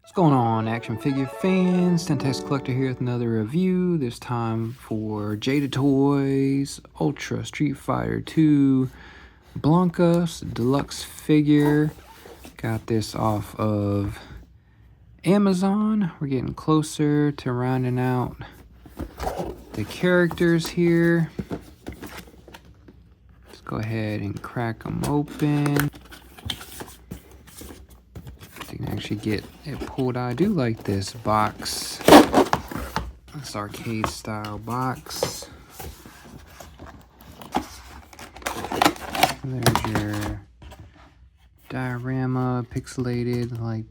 What's going on, action figure fans? Centex Collector here with another review. This time for Jada Toys Ultra Street Fighter 2 Blanka deluxe figure. Got this off of Amazon. We're getting closer to rounding out the characters here. Let's go ahead and crack them open. You can actually get it pulled out. I do like this box, this arcade style box. There's your diorama, pixelated like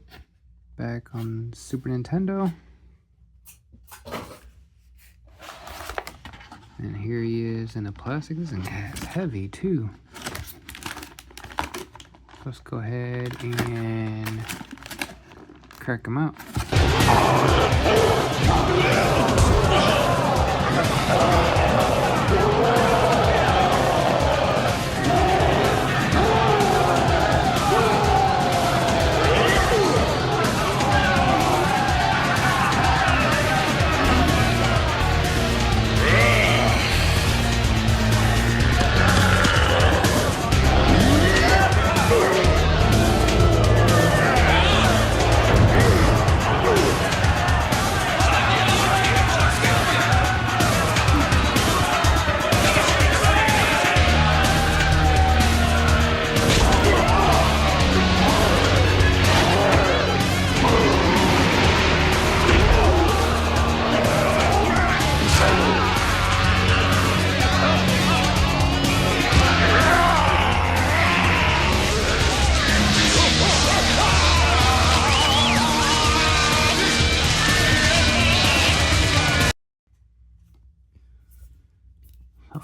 back on Super Nintendo. And here he is in the plastic. This is heavy too. Let's go ahead and crack them out.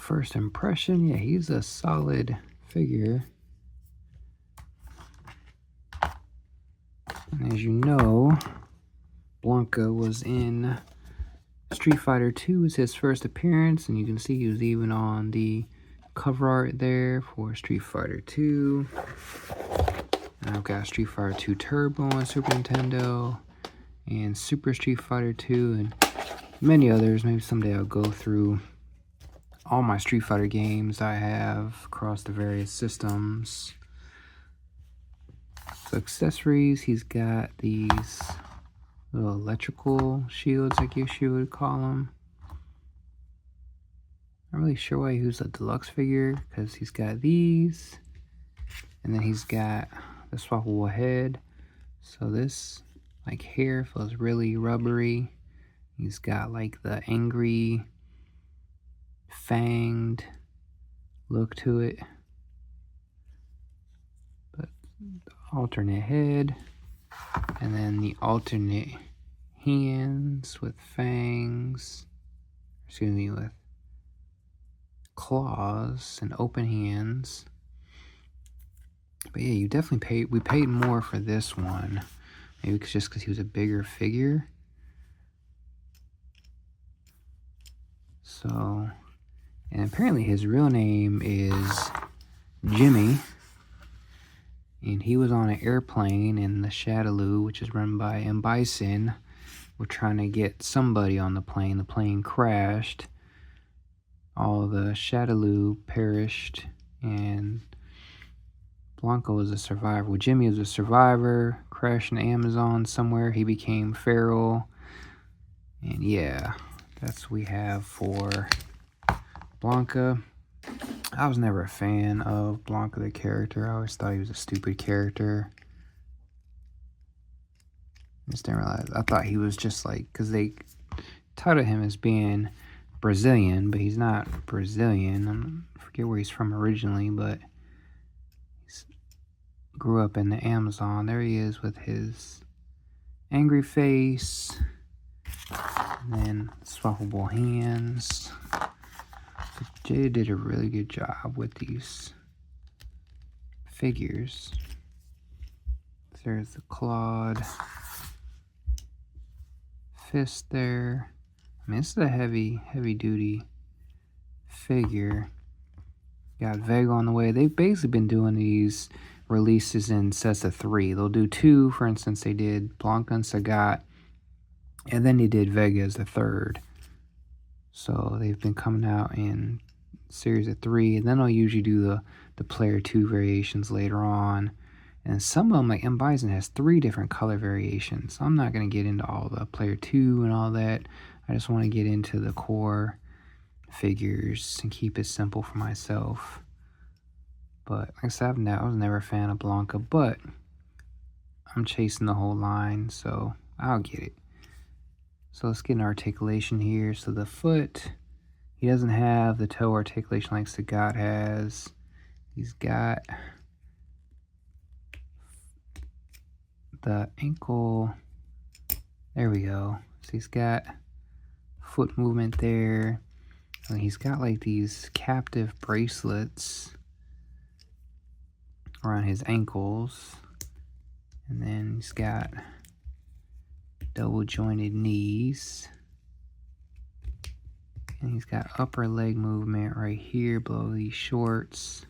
First impression, yeah, he's a solid figure. And as you know, Blanka was in Street Fighter 2, was his first appearance, and you can see he was even on the cover art there for Street Fighter 2. And I've got Street Fighter 2 Turbo on Super Nintendo, and Super Street Fighter 2, and many others. Maybe someday I'll go through all my Street Fighter games I have across the various systems. So accessories, he's got these little electrical shields, I guess you would call them. Not really sure why he was a deluxe figure, because he's got these, and then he's got the swappable head. So this like hair feels really rubbery. He's got like the angry fanged look to it, but the alternate head, and then the alternate hands with fangs, excuse me, with claws and open hands. But yeah, you definitely we paid more for this one. Maybe it's just because he was a bigger figure. So, and apparently his real name is Jimmy, and he was on an airplane in the Shadaloo, which is run by M. Bison. We're trying to get somebody on the plane. The plane crashed. All the Shadaloo perished, and Blanka was a survivor. Well, Jimmy was a survivor, crashed in the Amazon somewhere. He became feral, and yeah, that's what we have for Blanka. I was never a fan of Blanka the character. I always thought he was a stupid character. I just didn't realize. I thought he was just like, because they titled him as being Brazilian, but he's not Brazilian. I forget where he's from originally, but he grew up in the Amazon. There he is with his angry face, and then swappable hands. Jada did a really good job with these figures. There's the clawed fist there. I mean, this is a heavy duty figure. Got Vega on the way. They've basically been doing these releases in sets of 3. They'll do 2, for instance, they did Blanka and Sagat, and then they did Vega as the 3rd. So they've been coming out in series of 3, and then I'll usually do the player 2 variations later on. And some of them, like M. Bison, has 3 different color variations. So I'm not going to get into all the player 2 and all that. I just want to get into the core figures and keep it simple for myself. But like I said, I was never a fan of Blanka, but I'm chasing the whole line, so I'll get it. So let's get an articulation here. So the foot, he doesn't have the toe articulation like Sagat has. He's got the ankle. There we go. So he's got foot movement there. And he's got like these captive bracelets around his ankles. And then he's got double jointed knees. And he's got upper leg movement right here below these shorts.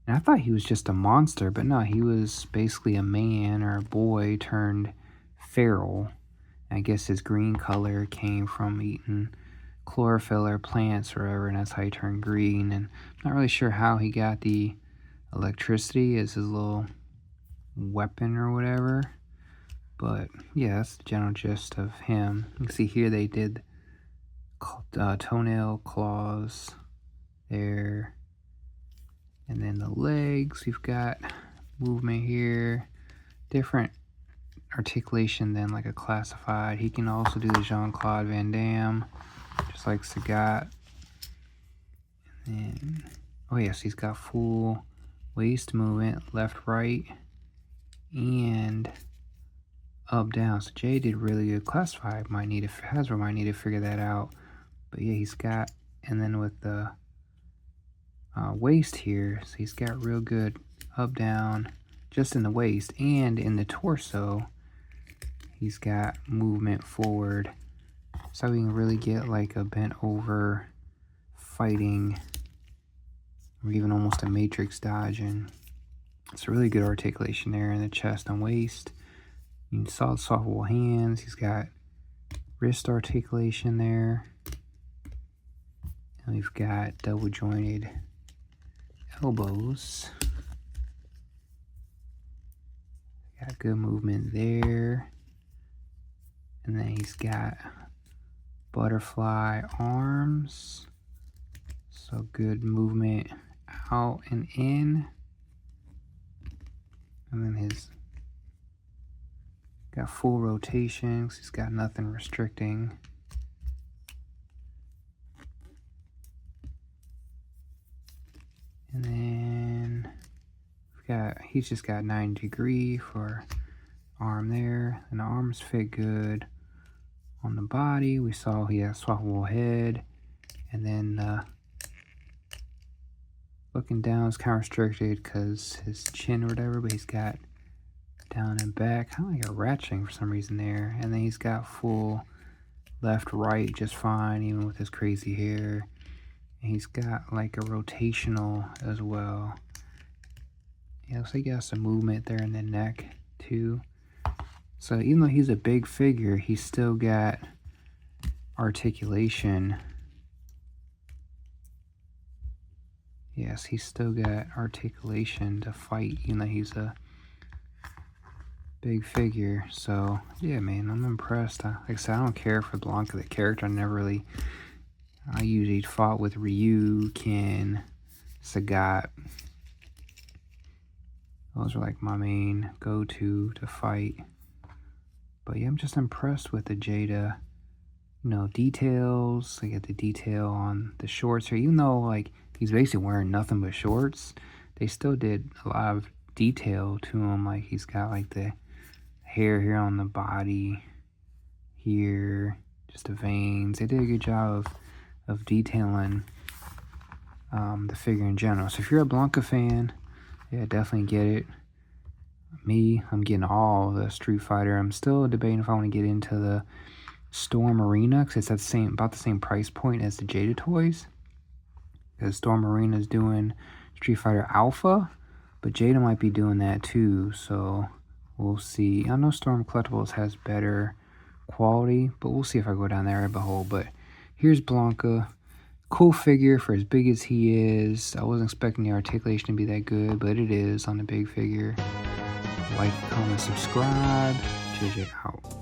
And I thought he was just a monster, but no, he was basically a man or a boy turned feral. I guess his green color came from eating chlorophyll or plants or whatever, and that's how he turned green. And I'm not really sure how he got the electricity as his little weapon or whatever. But yeah, that's the general gist of him. You can see here they did toenail claws there. And then the legs, we've got movement here. Different articulation than like a classified. He can also do the Jean-Claude Van Damme, just like Sagat. And then, oh yes, he's got full waist movement, left, right, and up, down. So Jay did really good. Classified might need Hasbro might need to figure that out. But yeah, he's got, and then with the waist here, so he's got real good up, down, just in the waist, and in the torso, he's got movement forward. So we can really get like a bent over fighting, or even almost a matrix dodging. It's a really good articulation there in the chest and waist. You saw softball hands. He's got wrist articulation there. And we've got double jointed elbows. Got good movement there. And then he's got butterfly arms. So good movement out and in. And then his got full rotation, so he's got nothing restricting. And then he's just got 90-degree for arm there, and the arms fit good on the body. We saw he has swappable head, and then looking down is kind of restricted because his chin or whatever, but he's got down and back, kind of like a ratcheting for some reason there. And then he's got full left, right just fine, even with his crazy hair. And he's got like a rotational as well. Yeah, looks like he got some movement there in the neck too. So even though he's a big figure, he's still got articulation. Yes, he's still got articulation to fight, even though he's a big figure. So yeah, man, I'm impressed. Like I said, I don't care for Blanka, the character. I usually fought with Ryu, Ken, Sagat. Those are like my main go-to to fight. But yeah, I'm just impressed with the Jada, details. I get the detail on the shorts here. Even though like he's basically wearing nothing but shorts, they still did a lot of detail to him. Like he's got like the hair here on the body here, just the veins. They did a good job of detailing the figure in general. So if you're a Blanka fan, yeah, definitely get it. Me, I'm getting all the Street Fighter. I'm still debating if I want to get into the Storm Arena because it's at about the same price point as the Jada toys. because Storm Marina's doing Street Fighter Alpha, but Jada might be doing that too, so we'll see. I know Storm Collectibles has better quality, but we'll see if I go down that rabbit hole. But here's Blanka. Cool figure for as big as he is. I wasn't expecting the articulation to be that good, but it is on the big figure. Like, comment, subscribe. JJ out.